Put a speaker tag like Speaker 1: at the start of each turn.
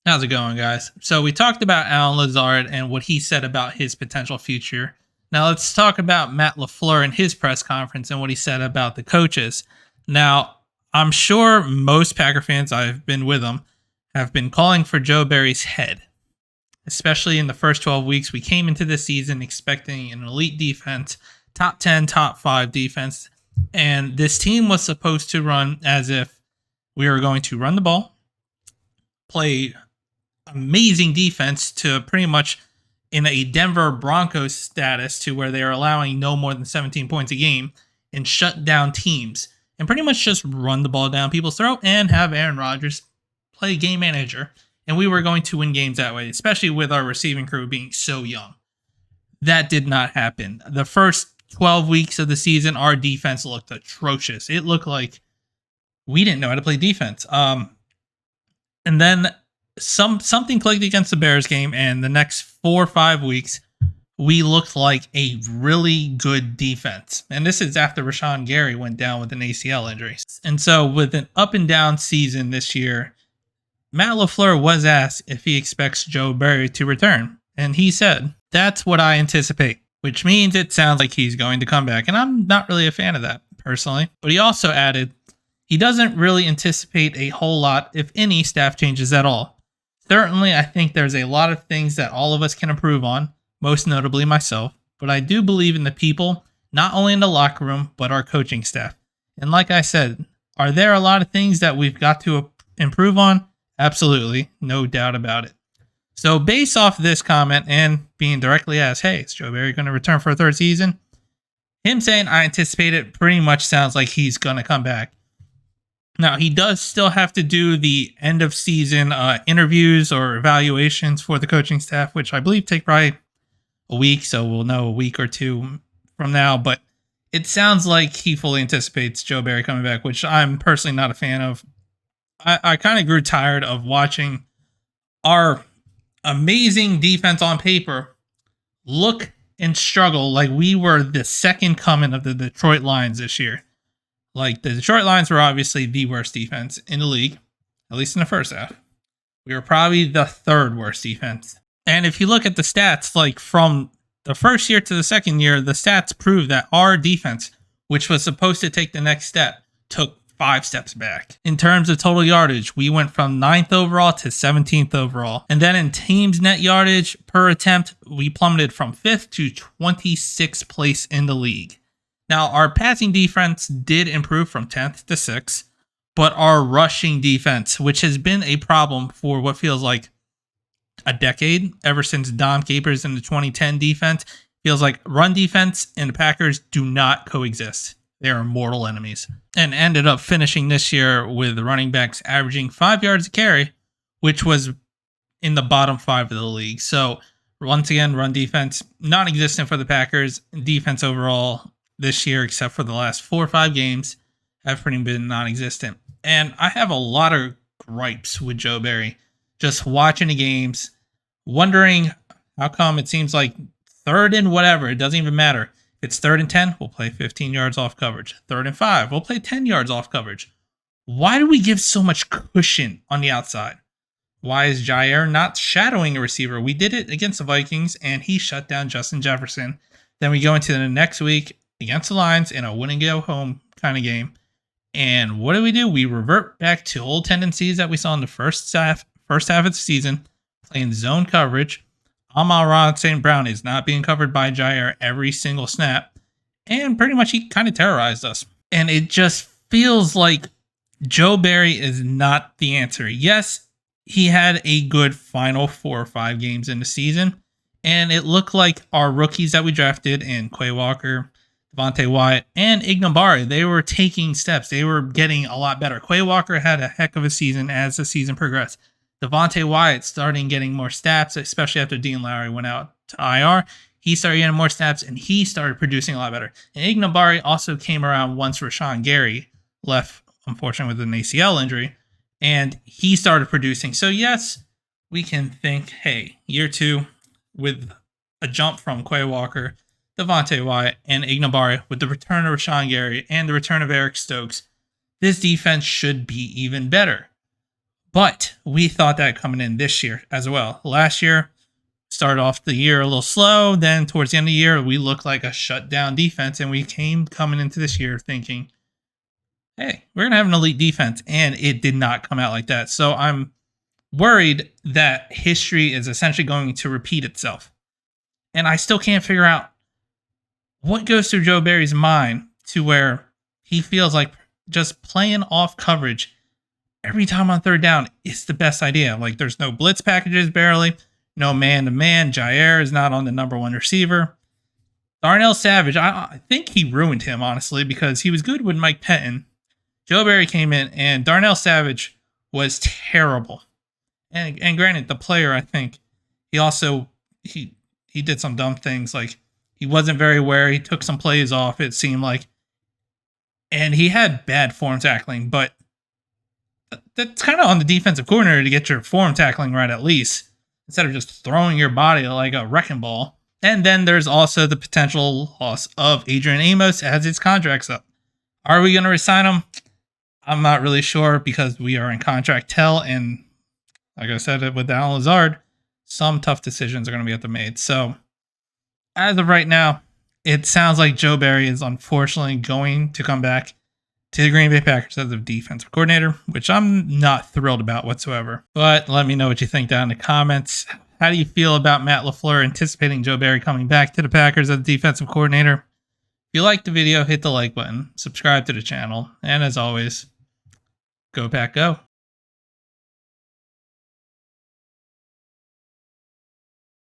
Speaker 1: How's it going, guys? So we talked about Alan Lazard and what he said about his potential future. Now let's talk about Matt Lafleur and his press conference and what he said about the coaches. Now, I'm sure most Packer fans, I've been with them, have been calling for Joe Barry's head. Especially in the first 12 weeks, we came into this season expecting an elite defense, top 10, top 5 defense. And this team was supposed to run as if we were going to run the ball, play amazing defense to pretty much in a Denver Broncos status to where they are allowing no more than 17 points a game and shut down teams and pretty much just run the ball down people's throat and have Aaron Rodgers play game manager. And we were going to win games that way, especially with our receiving crew being so young. That did not happen. The first 12 weeks of the season, our defense looked atrocious. It looked like we didn't know how to play defense. And then something clicked against the Bears game, and the next 4 or 5 weeks, we looked like a really good defense. And this is after Rashawn Gary went down with an ACL injury. And so with an up and down season this year, Matt Lafleur was asked if he expects Joe Barry to return. And he said, "That's what I anticipate," which means it sounds like he's going to come back. And I'm not really a fan of that personally. But he also added, he doesn't really anticipate a whole lot, if any, staff changes at all. Certainly, I think there's a lot of things that all of us can improve on, most notably myself, but I do believe in the people, not only in the locker room, but our coaching staff. And like I said, are there a lot of things that we've got to improve on? Absolutely, no doubt about it. So based off this comment and being directly asked, hey, is Joe Barry going to return for a third season? Him saying, I anticipate it, pretty much sounds like he's going to come back. Now, he does still have to do the end of season interviews or evaluations for the coaching staff, which I believe take probably a week. So we'll know a week or two from now. But it sounds like he fully anticipates Joe Barry coming back, which I'm personally not a fan of. I kind of grew tired of watching our amazing defense on paper look and struggle like we were the second coming of the Detroit Lions this year. Like, the Detroit Lions were obviously the worst defense in the league, at least in the first half. We were probably the third worst defense. And if you look at the stats, like from the first year to the second year, the stats prove that our defense, which was supposed to take the next step, took 5 steps back. In terms of total yardage, we went from 9th overall to 17th overall. And then in teams net yardage per attempt, we plummeted from 5th to 26th place in the league. Now, our passing defense did improve from 10th to 6th, but our rushing defense, which has been a problem for what feels like a decade, ever since Dom Capers in the 2010 defense, feels like run defense and the Packers do not coexist. They are mortal enemies. And ended up finishing this year with the running backs averaging 5 yards a carry, which was in the bottom 5 of the league. So, once again, run defense, non-existent for the Packers. Defense overall, this year, except for the last 4 or 5 games, have pretty been non-existent. And I have a lot of gripes with Joe Barry. Just watching the games, wondering how come it seems like 3rd and whatever, it doesn't even matter. If it's 3rd and 10, we'll play 15 yards off coverage. 3rd and 5, we'll play 10 yards off coverage. Why do we give so much cushion on the outside? Why is Jair not shadowing a receiver? We did it against the Vikings, and he shut down Justin Jefferson. Then we go into the next week against the Lions in a win and go home kind of game. And what do? We revert back to old tendencies that we saw in the first half of the season, playing zone coverage. Amon-Ra St. Brown is not being covered by Jair every single snap. And pretty much he kind of terrorized us. And it just feels like Joe Barry is not the answer. Yes, he had a good final 4 or 5 games in the season. And it looked like our rookies that we drafted in Quay Walker, Devontae Wyatt, and Ignabari, they were taking steps. They were getting a lot better. Quay Walker had a heck of a season as the season progressed. Devontae Wyatt starting getting more snaps, especially after Dean Lowry went out to IR. He started getting more snaps, and he started producing a lot better. And Ignabari also came around once Rashawn Gary left, unfortunately, with an ACL injury, and he started producing. So, yes, we can think, hey, year 2, with a jump from Quay Walker, Devontae Wyatt, and Ignabari, with the return of Rashawn Gary and the return of Eric Stokes, this defense should be even better. But we thought that coming in this year as well. Last year, started off the year a little slow. Then towards the end of the year, we looked like a shutdown defense. And we came coming into this year thinking, hey, we're going to have an elite defense. And it did not come out like that. So I'm worried that history is essentially going to repeat itself. And I still can't figure out what goes through Joe Barry's mind to where he feels like just playing off coverage every time on third down is the best idea. Like, there's no blitz packages barely, no man-to-man. Jair is not on the number one receiver. Darnell Savage, I think he ruined him, honestly, because he was good with Mike Pettin. Joe Barry came in, and Darnell Savage was terrible. And granted, the player, I think, he also, he did some dumb things. Like, he wasn't very aware. He took some plays off, it seemed like. And he had bad form tackling, but that's kind of on the defensive coordinator to get your form tackling right at least, instead of just throwing your body like a wrecking ball. And then there's also the potential loss of Adrian Amos as his contract's up. Are we going to resign him? I'm not really sure because we are in contract hell, and like I said with Alan Lazard, some tough decisions are going to be have to be made. So as of right now, it sounds like Joe Barry is unfortunately going to come back to the Green Bay Packers as a defensive coordinator, which I'm not thrilled about whatsoever. But let me know what you think down in the comments. How do you feel about Matt Lafleur anticipating Joe Barry coming back to the Packers as a defensive coordinator? If you liked the video, hit the like button, subscribe to the channel, and as always, go Pack Go.